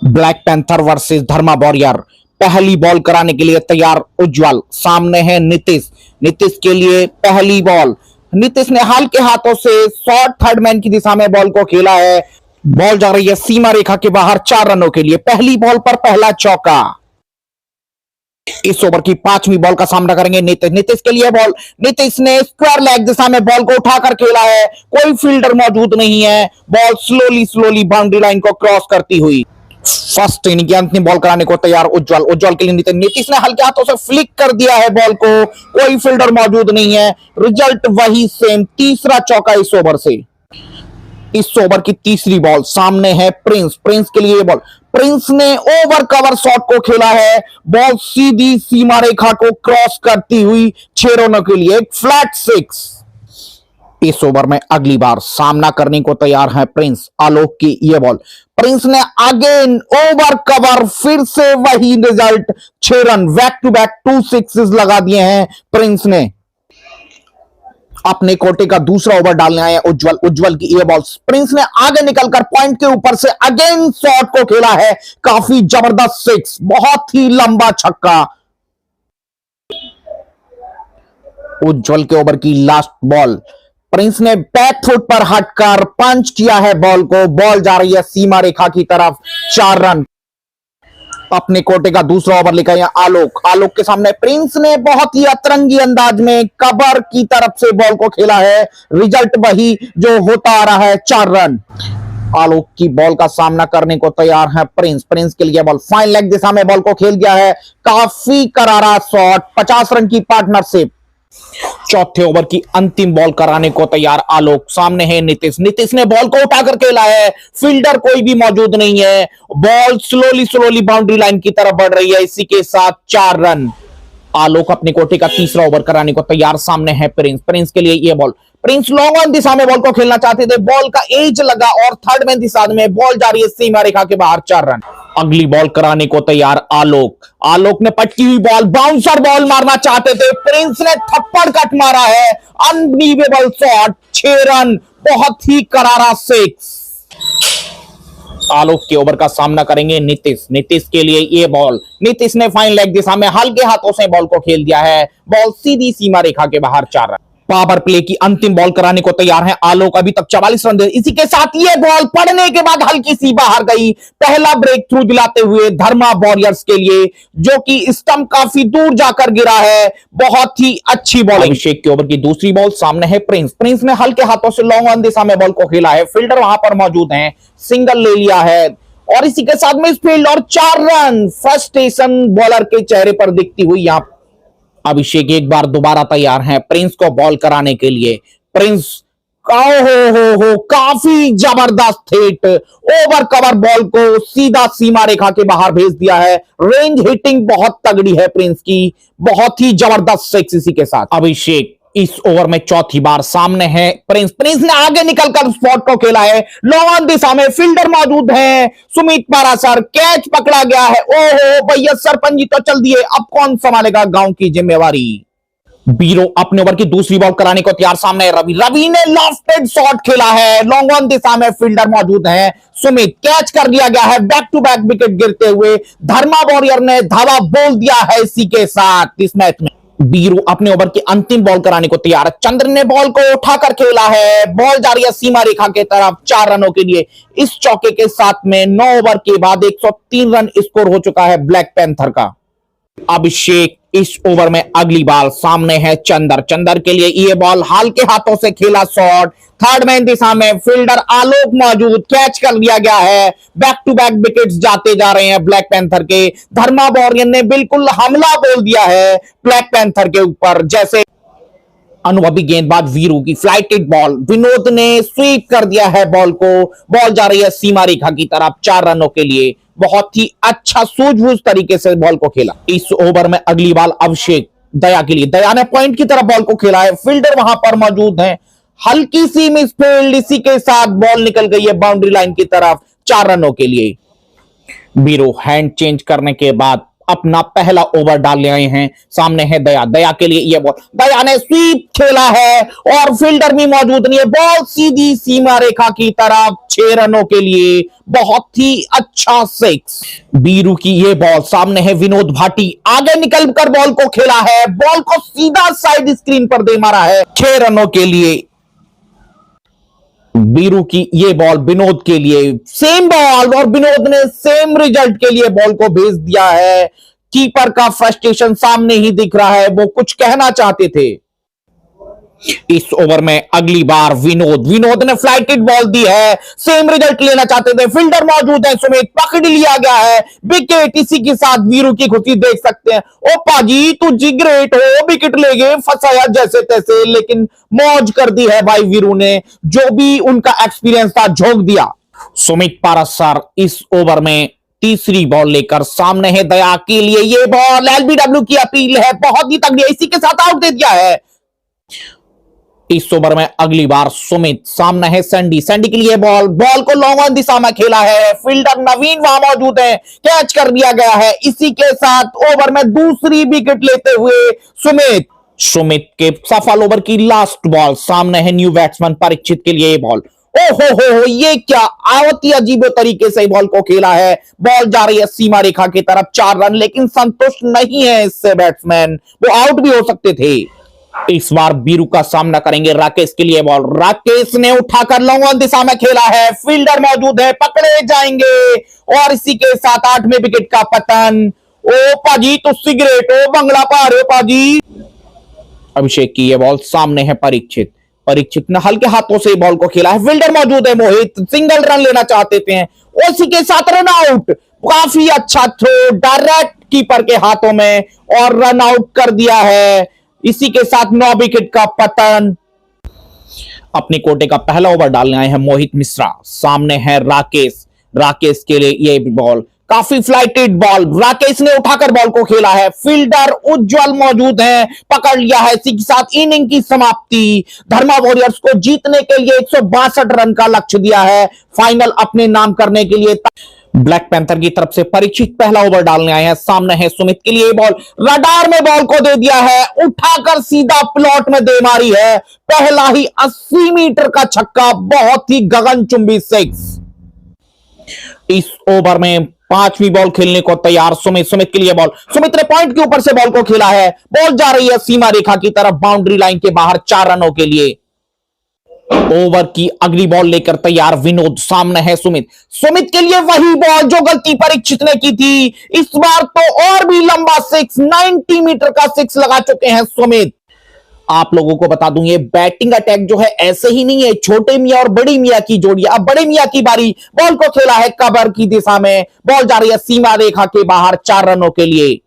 Black panther versus धर्मा warrior. पहली ball कराने के लिए तैयार उज्जवल, सामने है नीतीश। नीतीश के लिए पहली बॉल। नीतीश ने हल्के हाथों से शॉर्ट थर्ड मैन की दिशा में बॉल को खेला है। बॉल जा रही है सीमा रेखा के बाहर 4 रनों के लिए। पहली बॉल पर पहला चौका। इस ओवर की 5वीं बॉल का सामना करेंगे नीतीश। नीतीश के लिए बॉल। नीतीश ने स्क्वायर लेग दिशा में बॉल को उठाकर खेला है। कोई फील्डर मौजूद नहीं है। Ball slowly slowly boundary line को क्रॉस करती हुई फर्स्ट इनिंग की अंतिम बॉल कराने को तैयार उज्जवल। उज्जवल के लिए नीतीश ने हल्के हाथों से फ्लिक कर दिया है बॉल को। कोई फील्डर मौजूद नहीं है। रिजल्ट वही सेम। तीसरा चौका इस ओवर से। इस ओवर की तीसरी बॉल। सामने है प्रिंस। प्रिंस के लिए बॉल। प्रिंस ने ओवर कवर शॉट को खेला है। बॉल सीधी सीमा रेखा को क्रॉस करती हुई 6 रनों के लिए एक फ्लैट 6। इस ओवर में अगली बार सामना करने को तैयार है प्रिंस। आलोक की यह बॉल। प्रिंस ने अगेन ओवर कवर, फिर से वही result 6 run. Back to back 2 sixes लगा दिए हैं प्रिंस ने। अपने कोटे का दूसरा ओवर डालने आए उज्जवल। उज्जवल की ये बॉल। प्रिंस ने आगे निकलकर पॉइंट के ऊपर से अगेन शॉट को खेला है। काफी जबरदस्त 6, बहुत ही लंबा छक्का। उज्जवल के ओवर की लास्ट बॉल। प्रिंस ने बैक फुट पर हटकर पंच किया है बॉल को। बॉल जा रही है सीमा रेखा की तरफ, 4 रन। अपने कोटे का दूसरा ओवर लेकर आया आलोक। आलोक के सामने प्रिंस ने बहुत ही अतरंगी अंदाज में कवर की तरफ से बॉल को खेला है। रिजल्ट वही जो होता आ रहा है, 4 रन। आलोक की बॉल का सामना करने को तैयार है प्रिंस। प्रिंस के लिए बॉल। फाइन लेग दिशा में बॉल को खेल दिया है। काफी करारा शॉट, 50 रन की पार्टनरशिप। चौथे ओवर की अंतिम बॉल कराने को तैयार आलोक। सामने है नीतीश। नीतीश ने बॉल को उठाकर खेला है। फील्डर कोई भी मौजूद नहीं है। Ball slowly slowly boundary line की तरफ बढ़ रही है। इसी के साथ 4 रन। आलोक अपने कोटे का तीसरा ओवर कराने को तैयार। सामने है प्रिंस। प्रिंस के लिए यह बॉल। प्रिंस लॉन्ग ऑन दिशा में बॉल को खेलना चाहते थे। बॉल का एज लगा और थर्ड मैन दिशा में बॉल जा रही है सीमा रेखा के बाहर, 4 रन। अगली बॉल कराने को तैयार आलोक। आलोक ने पटकी हुई बॉल, बाउंसर बॉल मारना चाहते थे। प्रिंस ने थप्पड़ कट मारा है। Unbelievable shot, 6 run. बहुत ही करारा 6। आलोक के ओवर का सामना करेंगे नीतीश। नीतीश के लिए ये बॉल। नीतीश ने फाइन लेग दिशा में हल्के हाथों से बॉल को खेल दिया है। बॉल सीधी सीमा रेखा के बाहर, 4 रन। पावर प्ले की अंतिम बॉल कराने को तैयार है आलोक। अभी तक 44 रन दे। इसी के साथ ये बॉल पड़ने के बाद हल्की सी बाहर गई। पहला ब्रेक थ्रू दिलाते हुए धर्मा वॉरियर्स के लिए, जो कि स्टंप काफी दूर जाकर गिरा है। बहुत ही अच्छी बॉल। अभिषेक के ओवर की दूसरी बॉल। सामने है प्रिंस। प्रिंस ने हल्के हाथों से लॉन्ग ऑन दिशा में बॉल को खेला है। फील्डर वहां पर मौजूद है। सिंगल ले लिया है और इसी के साथ में इस फील्ड और 4 रन। फ्रस्ट्रेशन बॉलर के चेहरे पर दिखती हुई यहां अभिषेक एक बार दोबारा तैयार हैं प्रिंस को बॉल कराने के लिए। प्रिंस हो काफी जबरदस्त हिट। ओवर कवर बॉल को सीधा सीमा रेखा के बाहर भेज दिया है। रेंज हिटिंग बहुत तगड़ी है प्रिंस की। बहुत ही जबरदस्त 6 इसी के साथ। अभिषेक इस ओवर में चौथी बार। सामने है प्रिंस। प्रिंस ने आगे निकलकर स्पॉट को खेला है। लॉन्ग ऑन दिशा में फील्डर मौजूद है। सुमित पारासर। कैच पकड़ा गया है। ओहो भैया, सरपंच जी तो चल दिए। अब कौन संभालेगा गांव की जिम्मेवारी। बीरो अपने ओवर की दूसरी बॉल कराने को तैयार। सामने है रवि। रवि ने लॉफ्टेड शॉट खेला है। लॉन्ग ऑन दिशा में फील्डर मौजूद है। सुमित। कैच कर दिया गया है। बैक टू बैक विकेट गिरते हुए धर्मा वॉरियर ने धावा बोल दिया है इसी के साथ इस मैच में। बीरू अपने ओवर की अंतिम बॉल कराने को तैयार है। चंद्र ने बॉल को उठाकर खेला है। बॉल जा रही है सीमा रेखा के तरफ, 4 रनों के लिए। इस चौके के साथ में 9 ओवर के बाद 103 रन स्कोर हो चुका है ब्लैक पैंथर का। अभिषेक इस ओवर में अगली बॉल। सामने है चंदर। चंदर के लिए ये बॉल। हल्के हाथों से खेला शॉट। थर्ड मैन दिशा में फील्डर आलोक मौजूद। कैच कर दिया गया है। बैक टू बैक विकेट्स जाते जा रहे हैं ब्लैक पैंथर के। धर्मा वॉरियर ने बिल्कुल हमला बोल दिया है ब्लैक पैंथर के ऊपर। जैसे अनुभवी गेंदबाज वीरू की फ्लाइटेड बॉल। विनोद ने स्वीप कर दिया है बॉल को। बॉल जा रही है सीमा रेखा की तरफ, 4 रनों के लिए। बहुत ही अच्छा सूझबूझ तरीके से बॉल को खेला। इस ओवर में अगली बॉल अभिषेक दया के लिए। दया ने पॉइंट की तरफ बॉल को खेला है। फील्डर वहां पर मौजूद है। हल्की सी मिस फील्ड। इसी के साथ बॉल निकल गई है बाउंड्री लाइन की तरफ, 4 रनों के लिए। बीरो हैंड चेंज करने के बाद अपना पहला ओवर डालने आए हैं। सामने है दया, दया के लिए ये बॉल, दया ने स्वीप खेला है और फील्डर भी मौजूद नहीं है। बॉल सीधी सीमा रेखा की तरफ, 6 रनों के लिए बहुत ही अच्छा 6। बीरू की ये बॉल, सामने है विनोद भाटी, आगे निकलकर बॉल को खेला है, बॉल को सीधा साइड स्क्रीन पर दे मारा है, 6 रनों के लिए। बीरू की ये बॉल विनोद के लिए, सेम बॉल, और विनोद ने सेम रिजल्ट के लिए बॉल को भेज दिया है। कीपर का फ्रस्ट्रेशन सामने ही दिख रहा है, वो कुछ कहना चाहते थे। इस ओवर में अगली बार विनोद ने फ्लाइटेड बॉल दी है, सेम रिजल्ट लेना चाहते थे, फील्डर मौजूद है, सुमित पकड़ लिया गया है, विकेट। इसी के साथ वीरू की खुशी देख सकते हैं। ओ पाजी तू जी ग्रेट हो, विकेट ले गए, फंसाया जैसे तैसे, लेकिन मौज कर दी है भाई वीरू ने, जो भी उनका एक्सपीरियंस था झोंक दिया। सुमित पारासर इस ओवर में तीसरी बॉल लेकर सामने है दया के लिए ये बॉल, एलबीडब्ल्यू की अपील है, बहुत ही तगड़ी है, इसी के साथ आउट दे दिया है। इस ओवर में अगली बार सुमित, सामने है सैंडी, सैंडी के लिए बॉल, बॉल को लॉन्ग ऑन दिशा में खेला है, फील्डर नवीन वहां मौजूद है, कैच कर दिया गया है। इसी के साथ ओवर में दूसरी विकेट लेते हुए सुमित के सफल ओवर की लास्ट बॉल, सामने है न्यू बैट्समैन परीक्षित के लिए बॉल। ओहो हो, ये क्या आवती अजीबो तरीके से बॉल को खेला है, बॉल जा रही है सीमा रेखा की तरफ, 4 रन, लेकिन संतुष्ट नहीं है इससे बैट्समैन, वो आउट भी हो सकते थे। इस बार बीरू का सामना करेंगे राकेश के लिए बॉल, राकेश ने उठाकर लॉन्ग ऑन दिशा में खेला है, फील्डर मौजूद है, पकड़े जाएंगे, और इसी के साथ 8वें विकेट का पतन। ओ पाजी तो सिगरेट हो, बंगला पा रहे हो पाजी। अभिषेक की ये बॉल, सामने है परीक्षित ने हल्के हाथों से बॉल को खेला है, फील्डर मौजूद है, मोहित सिंगल रन लेना चाहते थे, उसी के साथ रन आउट। काफी अच्छा थ्रो डायरेक्ट कीपर के हाथों में और रन आउट कर दिया है। इसी के साथ 9 विकेट का पतन। अपने कोटे का पहला ओवर डालने आए हैं मोहित मिश्रा, सामने है राकेश के लिए ये बॉल, काफी फ्लाइटेड बॉल, राकेश ने उठाकर बॉल को खेला है, फील्डर उज्जवल मौजूद है, पकड़ लिया है। इसी के साथ इनिंग की समाप्ति। धर्मा वॉरियर्स को जीतने के लिए 162 रन का लक्ष्य दिया है, फाइनल अपने नाम करने के लिए। ब्लैक पैंथर की तरफ से परीक्षित पहला ओवर डालने आए हैं, सामने है सुमित के लिए बॉल, रडार में बॉल को दे दिया है, उठाकर सीधा प्लॉट में दे मारी है, पहला ही 80 मीटर का छक्का, बहुत ही गगनचुंबी 6। इस ओवर में 5वीं बॉल खेलने को तैयार सुमित के लिए बॉल, सुमित ने पॉइंट के ऊपर से बॉल को खेला है, बॉल जा रही है सीमा रेखा की तरफ, बाउंड्री लाइन के बाहर, 4 रनों के लिए। ओवर की अगली बॉल लेकर तैयार विनोद, सामने है सुमित के लिए वही बॉल जो गलती परीक्षित ने की थी, इस बार तो और भी लंबा 6, 90 मीटर का 6 लगा चुके हैं सुमित। आप लोगों को बता दूं, ये बैटिंग अटैक जो है ऐसे ही नहीं है, छोटे मियां और बड़ी मियां की जोड़ी। अब बड़े मियां की बारी, बॉल को खेला है कवर की दिशा में, बॉल जा रही है सीमा रेखा के बाहर, 4 रनों के लिए।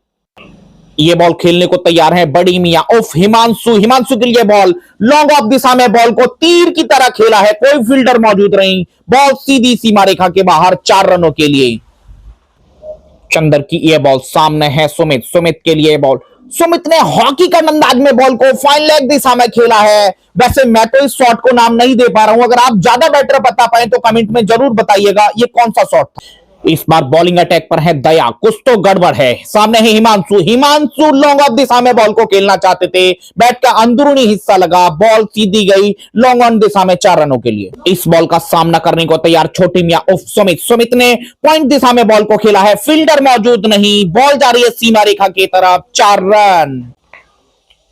ये बॉल खेलने को तैयार है बड़ी मियां, उफ हिमांशु के लिए बॉल, लॉन्ग ऑफ दिशा में बॉल को तीर की तरह खेला है, कोई फील्डर मौजूद नहीं, बॉल सीधी सीमा रेखा के बाहर, 4 रनों के लिए। चंदर की ये बॉल, सामने है सुमित के लिए बॉल, सुमित ने हॉकी का अंदाज में बॉल को फाइन लेग दिशा में खेला है। वैसे मैं तो इस शॉट को नाम नहीं दे पा रहा हूं, अगर आप ज्यादा बेटर बता पाए तो कमेंट में जरूर बताइएगा ये कौन सा शॉट था। इस बार बॉलिंग अटैक पर है दया, कुछ तो गड़बड़ है, सामने है हिमांशु लॉन्ग ऑफ दिशा में बॉल को खेलना चाहते थे, बैट का अंदरूनी हिस्सा लगा, बॉल सीधी गई लॉन्ग ऑन दिशा में, 4 रनों के लिए। इस बॉल का सामना करने को तैयार छोटे मियां, उफ सुमित ने पॉइंट दिशा में बॉल को खेला है, फील्डर मौजूद नहीं, बॉल जा रही है सीमा रेखा की तरफ, 4 रन।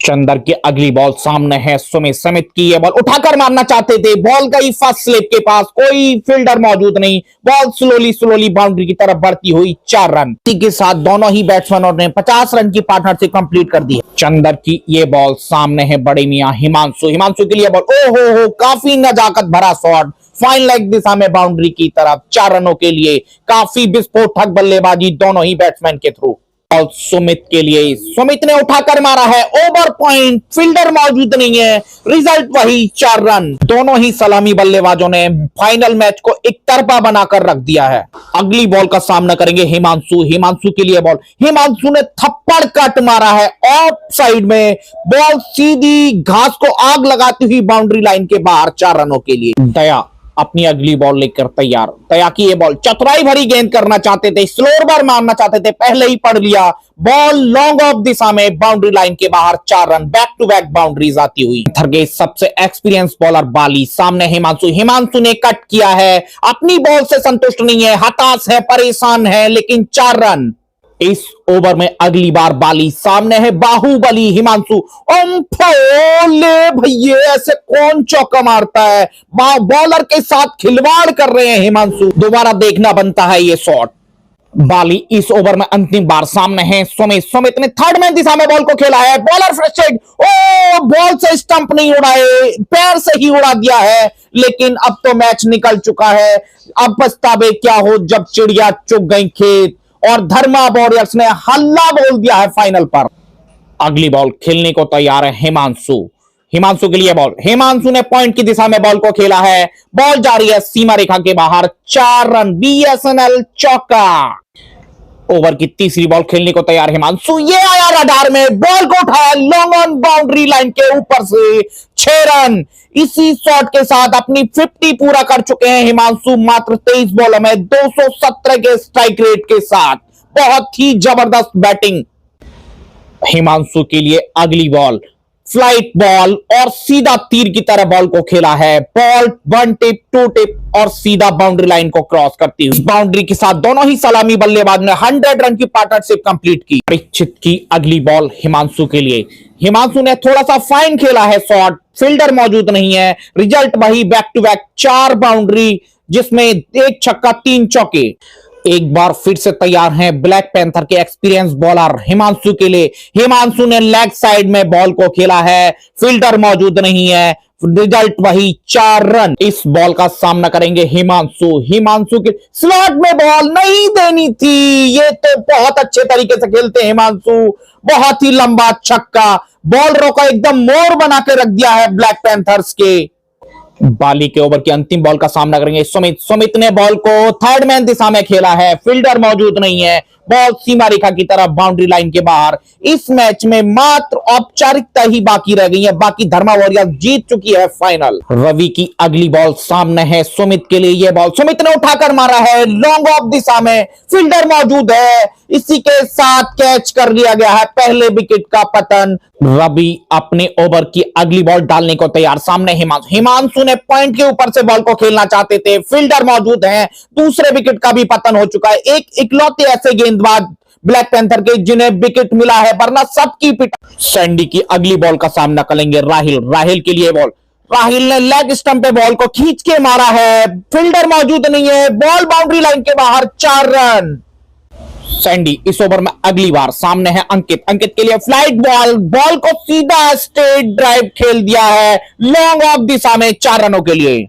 चंदर की अगली बॉल, सामने है सुमित की ये बॉल, उठाकर मारना चाहते थे, बॉल गई फर्स्ट स्लिप के पास, कोई फील्डर मौजूद नहीं, बॉल स्लोली बाउंड्री की तरफ बढ़ती हुई, 4 रन। इसी के साथ दोनों ही बैट्समैनों ने 50 रन की पार्टनरशिप कंप्लीट कर दी। चंदर की ये बॉल, सामने है बड़े मियां हिमांशु के लिए बॉल, ओहो काफी नजाकत भरा शॉट, फाइन लेग दिशा में बाउंड्री की तरफ, 4 रनों के लिए। काफी विस्फोटक बल्लेबाजी दोनों ही बैट्समैन के थ्रू। और सुमित के लिए, सुमित ने उठाकर मारा है, ओवर पॉइंट, फील्डर मौजूद नहीं है, रिजल्ट वही, 4 रन। दोनों ही सलामी बल्लेबाजों ने फाइनल मैच को एक तरफा बनाकर रख दिया है। अगली बॉल का सामना करेंगे हिमांशु के लिए बॉल, हिमांशु ने थप्पड़ कट मारा है ऑफ साइड में, बॉल सीधी घास को आग लगाती हुई बाउंड्री लाइन के बाहर, 4 रनों के लिए। दया अपनी अगली बॉल लेकर तैयार। तयाकी ये बॉल चतुराई भरी गेंद करना चाहते थे, स्लोअर बार मारना चाहते थे, पहले ही पढ़ लिया। बॉल लॉन्ग ऑफ दिशा में बाउंड्री लाइन के बाहर 4 run, back to back boundaries आती हुई। के सबसे एक्सपीरियंस बॉलर बाली, सामने हिमांशु। हिमांशु ने कट किया है, अपनी बॉल से संतुष्ट नहीं है, हताश है, परेशान है, लेकिन 4 रन। इस ओवर में अगली बार बाली, सामने है बाहुबली हिमांशु। ले भैया, ऐसे कौन चौका मारता है? बॉलर के साथ खिलवाड़ कर रहे हैं हिमांशु। दोबारा देखना बनता है ये शॉट। बाली इस ओवर में अंतिम बार, सामने है सुमित। सुमित ने थर्ड मैन दिशा में बॉल को खेला है, बॉलर फ्रस्ट्रेट। ओ, बॉल से स्टंप नहीं उड़ाए, पैर से ही उड़ा दिया है, लेकिन अब तो मैच निकल चुका है। अब पछतावे क्या हो जब चिड़िया चुग गई खेत, और धर्मा वॉरियर्स ने हल्ला बोल दिया है फाइनल पर। अगली बॉल खेलने को तैयार है हिमांशु। हिमांशु के लिए बॉल, हिमांशु ने पॉइंट की दिशा में बॉल को खेला है, बॉल जा रही है सीमा रेखा के बाहर, 4 रन, बीएसएनएल चौका। ओवर की तीसरी बॉल खेलने को तैयार हिमांशु, ये आया रडार में, बॉल को उठाया लॉन्ग ऑन बाउंड्री लाइन के ऊपर से, 6 रन। इसी शॉट के साथ अपनी 50 पूरा कर चुके हैं हिमांशु, मात्र 23 बॉलों में 217 के स्ट्राइक रेट के साथ। बहुत ही जबरदस्त बैटिंग हिमांशु के लिए। अगली बॉल फ्लाइट बॉल, और सीधा तीर की तरह बॉल को खेला है, बॉल 1 टिप 2 टिप और सीधा बाउंड्री लाइन को क्रॉस करती हुई। बाउंड्री के साथ दोनों ही सलामी बल्लेबाज ने 100 रन की पार्टनरशिप कंप्लीट की। परीक्षित की अगली बॉल हिमांशु के लिए। हिमांशु ने थोड़ा सा फाइन खेला है शॉट, फील्डर मौजूद नहीं है, रिजल्ट वही, बैक टू बैक 4 बाउंड्री, जिसमें 1 छक्का 3 चौके। एक बार फिर से तैयार हैं ब्लैक पैंथर के एक्सपीरियंस बॉलर हिमांशु के लिए। हिमांशु ने लेग साइड में बॉल को खेला है, फील्डर मौजूद नहीं है, रिजल्ट वही, 4 रन। इस बॉल का सामना करेंगे हिमांशु। हिमांशु के स्लॉट में बॉल नहीं देनी थी, ये तो बहुत अच्छे तरीके से खेलते हैं हिमांशु। बहुत ही लंबा छक्का, बॉलरों का एकदम मोर बना के रख दिया है ब्लैक पैंथर्स के। बाली के ओवर की अंतिम बॉल का सामना करेंगे सुमित। सुमित ने बॉल को थर्ड मैन दिशा में खेला है, फील्डर मौजूद नहीं है, बॉल सीमा रेखा की तरफ बाउंड्री लाइन के बाहर। इस मैच में मात्र औपचारिकता ही बाकी रह गई है, बाकी धर्मा वॉरियर्स जीत चुकी है फाइनल। रवि की अगली बॉल, सामने है सुमित के लिए ये बॉल, सुमित ने उठाकर मारा है लॉन्ग ऑफ दिशा में, फील्डर मौजूद है, इसी के साथ कैच कर लिया गया है, पहले विकेट का पतन। रवि अपने ओवर की अगली बॉल डालने को तैयार, सामने हिमांशु। हिमांशु ने पॉइंट के ऊपर से बॉल को खेलना चाहते थे, फील्डर मौजूद है, दूसरे विकेट का भी पतन हो चुका है। एक इकलौते ऐसे गेंदबाज ब्लैक पैंथर के जिन्हें विकेट मिला है, वरना सबकी पिट। सैंडी की अगली बॉल का सामना करेंगे राहिल। राहिल के लिए बॉल, राहिल ने लेग स्टंप पे बॉल को खींच के मारा है, फील्डर मौजूद नहीं है, बॉल बाउंड्री लाइन के बाहर, 4 रन। सैंडी इस ओवर में अगली बार, सामने है अंकित। अंकित के लिए फ्लाइट बॉल, बॉल को सीधा स्ट्रेट ड्राइव खेल दिया है लॉन्ग ऑफ दिशा में, 4 रनों के लिए।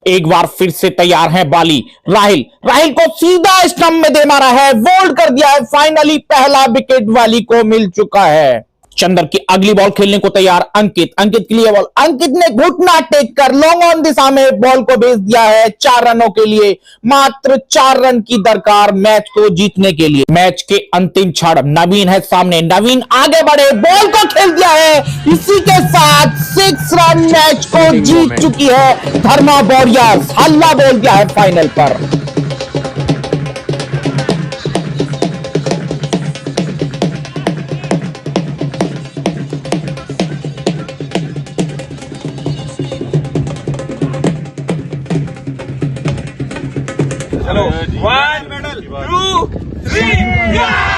एक बार फिर से तैयार है बाली। राहिल, राहिल को सीधा स्टंप में दे मारा है, बोल्ड कर दिया है, फाइनली पहला विकेट वाली को मिल चुका है। चंदर की अगली बॉल खेलने को तैयार अंकित। अंकित के लिए बॉल, अंकित ने घुटना टेक कर लॉन्ग ऑन दिशा में बॉल को भेज दिया है, 4 रनों के लिए। मात्र 4 रन की दरकार मैच को जीतने के लिए। मैच के अंतिम क्षण, नवीन है सामने, नवीन आगे बढ़े, बॉल को खेल दिया है, इसी के साथ 6 रन, मैच को जीत चुकी है धर्मा वॉरियर्स, हल्ला बोल दिया है फाइनल पर। चलो 1 2 3